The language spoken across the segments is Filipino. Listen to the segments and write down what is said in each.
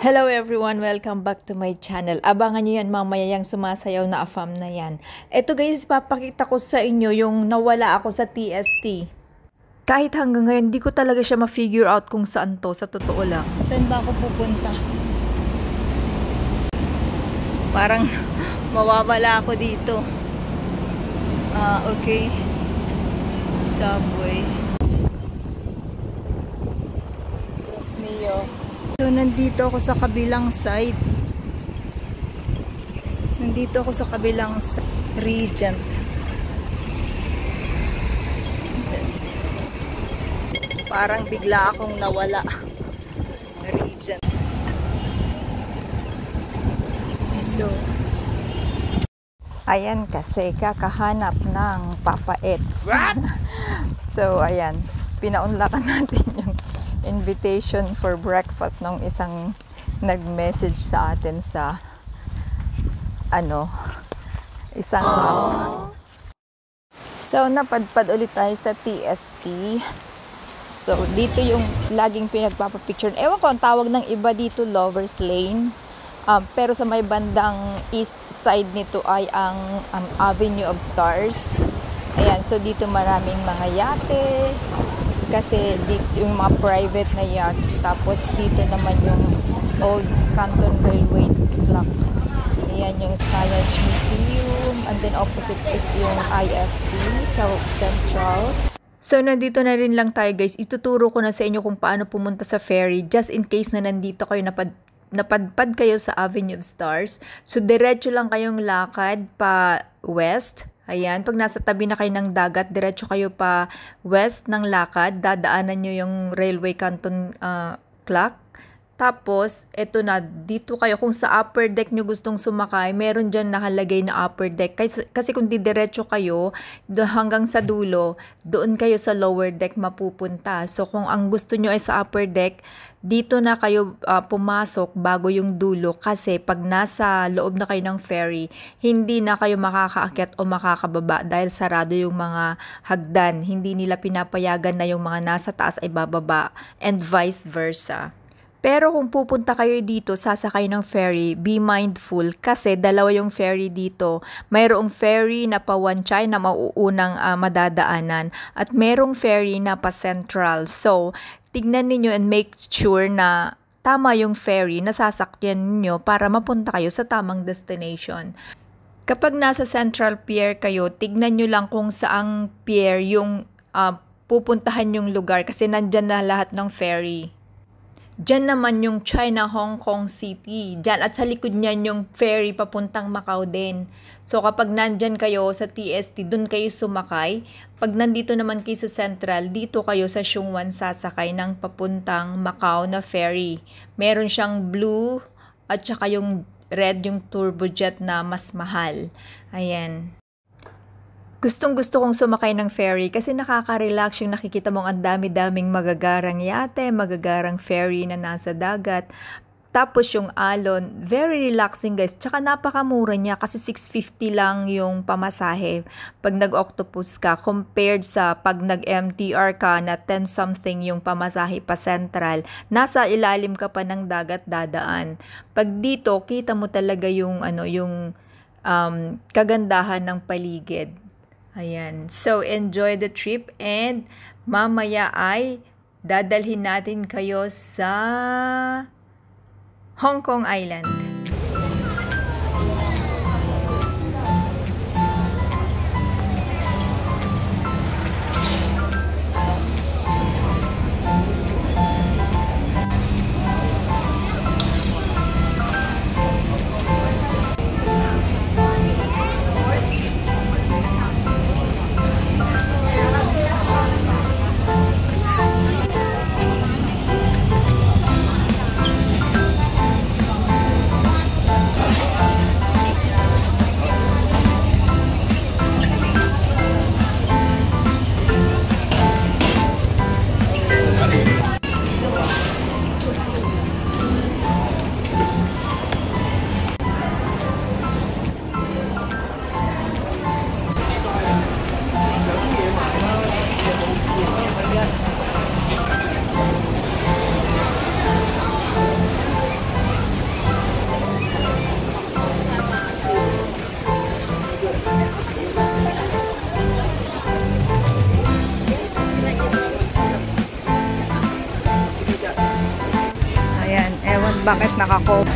Hello everyone! Welcome back to my channel. Abangan nyo yan mamaya yung sumasayaw na AFAM na yan. Ito guys, papakita ko sa inyo yung nawala ako sa TST. Kahit hanggang ngayon, di ko talaga siya ma-figure out kung saan to, sa totoo lang. Saan ba ako pupunta? Parang mawawala ako dito. Okay. Subway. Yes, Mio. So, nandito ako sa kabilang side. Nandito ako sa kabilang Regent. Parang bigla akong nawala. Regent. So, ayan kasi kakahanap ng Papa Eds. So, ayan. Pinaunlakan natin yung invitation for breakfast nung isang nag-message sa atin sa isang app. So, napadpad ulit tayo sa TST. So, dito yung laging pinagpapapicture. Ewan ko, ang tawag ng iba dito, Lovers Lane. Pero sa may bandang east side nito ay ang Avenue of Stars. Ayan, so dito maraming mga yate. Kasi dito yung mga private na yacht. Tapos dito naman yung Old Canton Railway clock. Ayan yung Science Museum. And then opposite is yung IFC sa Central. So nandito na rin lang tayo guys. Ituturo ko na sa inyo kung paano pumunta sa ferry. Just in case na nandito kayo napadpad kayo sa Avenue of Stars. So diretso lang kayong lakad pa west. Ayan, pag nasa tabi na kayo ng dagat, diretso kayo pa west ng lakad, dadaanan nyo yung Railway Canton clock. Tapos, eto na, dito kayo, kung sa upper deck nyo gustong sumakay, meron dyan nakalagay na upper deck. Kasi kung didiretso kayo, hanggang sa dulo, doon kayo sa lower deck mapupunta. So, kung ang gusto nyo ay sa upper deck, dito na kayo pumasok bago yung dulo. Kasi pag nasa loob na kayo ng ferry, hindi na kayo makakaakyat o makakababa dahil sarado yung mga hagdan. Hindi nila pinapayagan na yung mga nasa taas ay bababa and vice versa. Pero kung pupunta kayo dito, sasakay ng ferry, be mindful kasi dalawa yung ferry dito. Mayroong ferry na pa Wan Chai na mauunang madadaanan at merong ferry na pa Central. So, tignan niyo and make sure na tama yung ferry na sasakyan niyo para mapunta kayo sa tamang destination. Kapag nasa Central Pier kayo, tignan niyo lang kung saang pier yung pupuntahan yung lugar kasi nandyan na lahat ng ferry. Diyan naman yung China Hong Kong City. Diyan at sa likod niyan yung ferry papuntang Macau din. So kapag nandyan kayo sa TST, dun kayo sumakay. Pag nandito naman kayo sa Central, dito kayo sa Sheung Wan sasakay ng papuntang Macau na ferry. Meron siyang blue at saka yung red, yung turbojet na mas mahal. Ayan. Gustong-gusto kong sumakay ng ferry kasi nakaka-relax yung nakikita mong ang dami-daming magagarang yate, magagarang ferry na nasa dagat. Tapos yung alon, very relaxing guys. Tsaka napakamura niya kasi 650 lang yung pamasahe pag nag-octopus ka compared sa pag nag-MTR ka na 10 something yung pamasahe pa Central. Nasa ilalim ka pa ng dagat dadaan. Pag dito, kita mo talaga yung kagandahan ng paligid. Ayan. So, enjoy the trip and mamaya ay dadalhin natin kayo sa Hong Kong Island. Ayun, bakit nakako?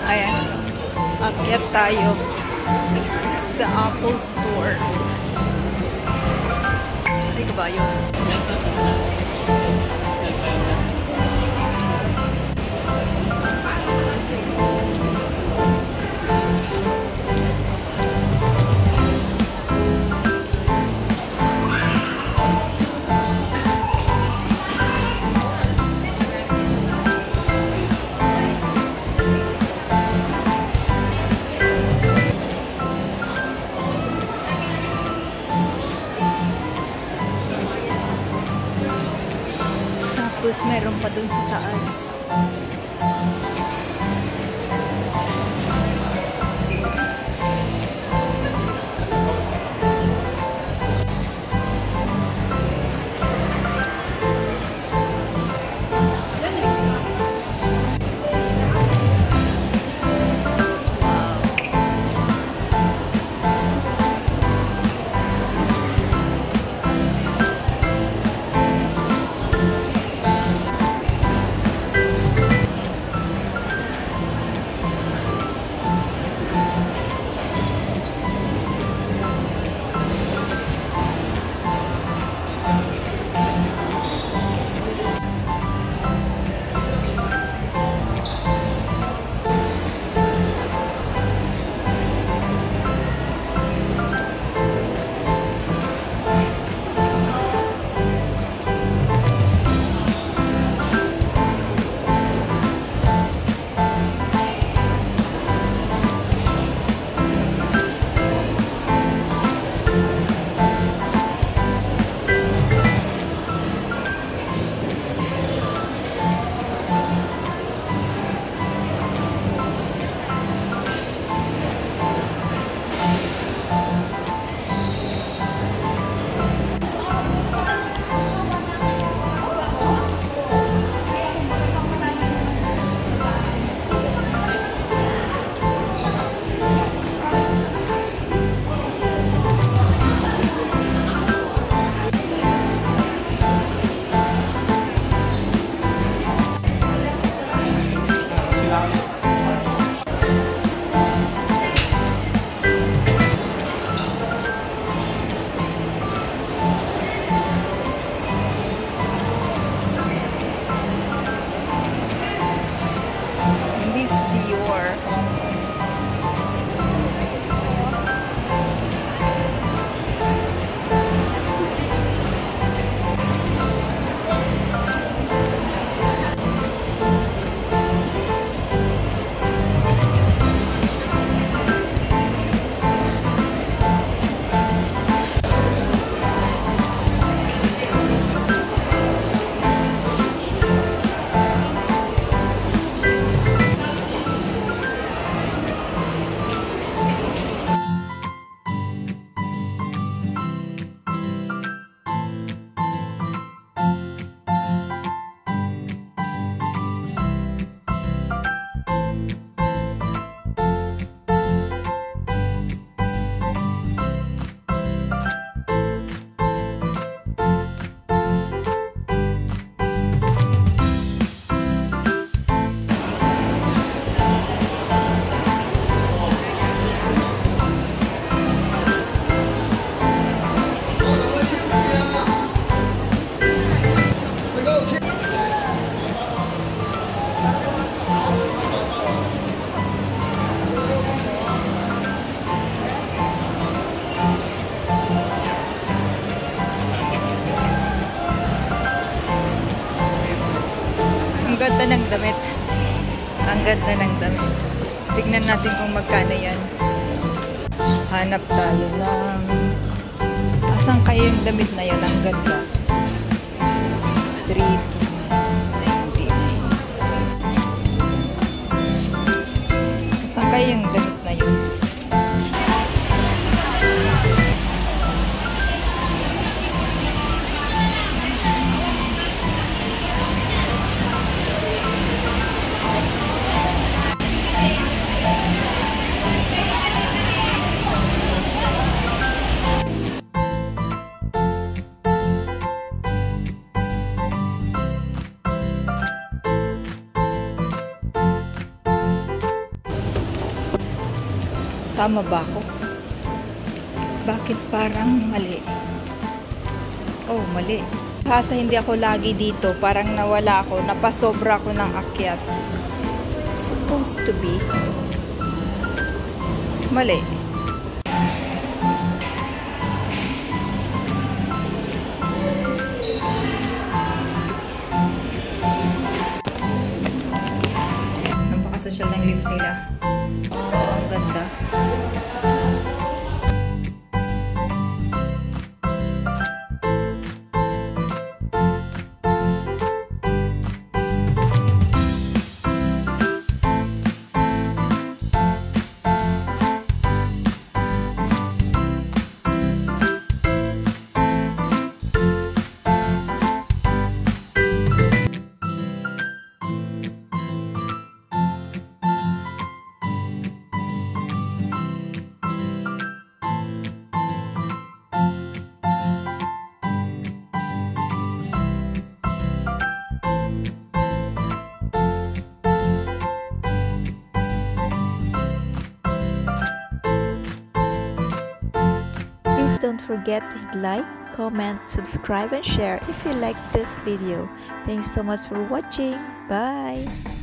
Ayan, akyat tayo sa Apple Store. Ay, kabayo. Tapos meron pa dun sa taas. ganda ng damit. Ang ganda ng damit. Tignan natin kung magkano yan. Hanap tayo ng... Asan kayo yung damit na yan? Ang ganda. 390. Asan kayo yung damit na yun? Tama ba ako? Bakit parang mali? Oh, mali. Hasa hindi ako lagi dito. Parang nawala ako. Napasobra ako ng akyat. Supposed to be. Mali. Napaka-social ng lift nila. Ang ganda. Don't forget to hit like, comment, subscribe, and share if you like this video. Thanks so much for watching. Bye!